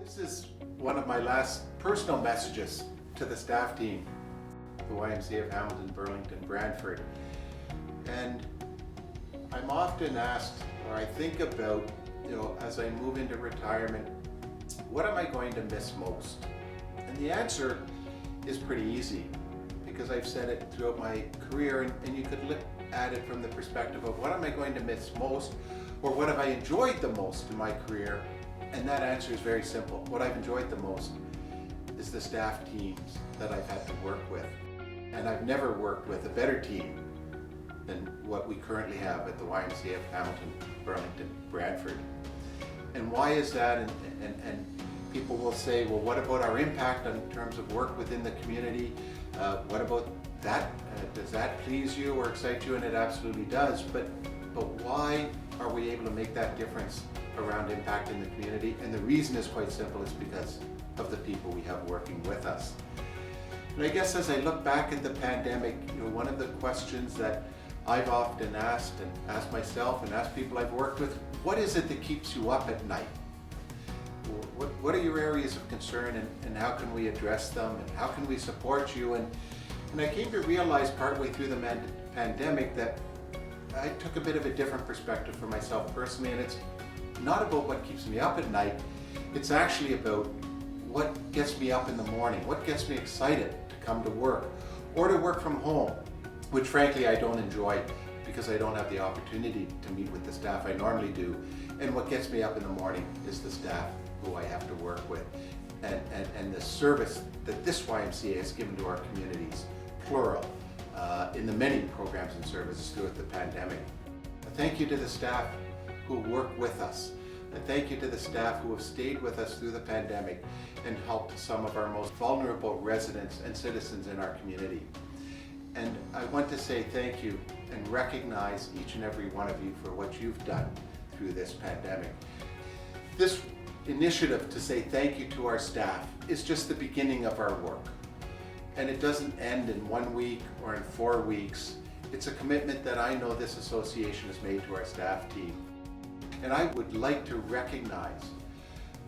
This is one of my last personal messages to the staff team, the YMCA of Hamilton, Burlington, Brantford. And I'm often asked, or I think about, as I move into retirement, what am I going to miss most? And the answer is pretty easy, because I've said it throughout my career, and you could look at it from the perspective of what am I going to miss most, or what have I enjoyed the most in my career? And that answer is very simple. What I've enjoyed the most is the staff teams that I've had to work with. And I've never worked with a better team than what we currently have at the YMCA of Hamilton, Burlington, Brantford. And why is that? And people will say, well, what about our impact in terms of work within the community? What about that? Does that please you or excite you? And it absolutely does. But why are we able to make that difference around impact in the community? And the reason is quite simple. It's because of the people we have working with us. And I guess as I look back at the pandemic, one of the questions that I've often asked myself and asked people I've worked with, what is it that keeps you up at night? What are your areas of concern, and how can we address them, and how can we support you? And I came to realize partway through the pandemic that I took a bit of a different perspective for myself personally, and it's not about what keeps me up at night, it's actually about what gets me up in the morning, what gets me excited to come to work, or to work from home, which frankly I don't enjoy because I don't have the opportunity to meet with the staff I normally do. And what gets me up in the morning is the staff who I have to work with, and the service that this YMCA has given to our communities, plural, in the many programs and services throughout the pandemic. A thank you to the staff who work with us. A thank you to the staff who have stayed with us through the pandemic and helped some of our most vulnerable residents and citizens in our community. And I want to say thank you and recognize each and every one of you for what you've done through this pandemic. This initiative to say thank you to our staff is just the beginning of our work. And it doesn't end in 1 week or in 4 weeks. It's a commitment that I know this association has made to our staff team. And I would like to recognize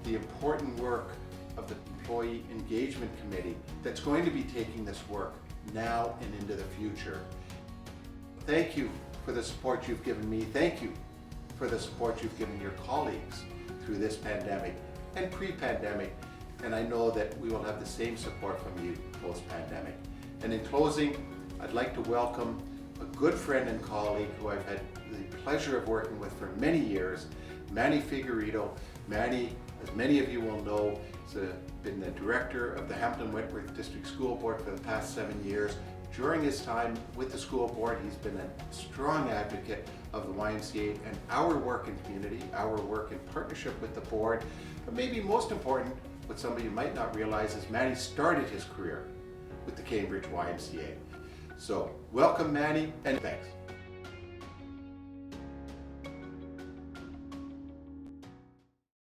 the important work of the Employee Engagement Committee that's going to be taking this work now and into the future. Thank you for the support you've given me. Thank you for the support you've given your colleagues through this pandemic and pre-pandemic. And I know that we will have the same support from you post-pandemic. And in closing, I'd like to welcome a good friend and colleague who I've had the pleasure of working with for many years, Manny Figueredo. Manny, as many of you will know, has been the director of the Hamilton Wentworth District School Board for the past 7 years. During his time with the school board, he's been a strong advocate of the YMCA and our work in community, our work in partnership with the board. But maybe most important, what some of you might not realize, is Manny started his career with the Cambridge YMCA. So welcome, Manny, and thanks.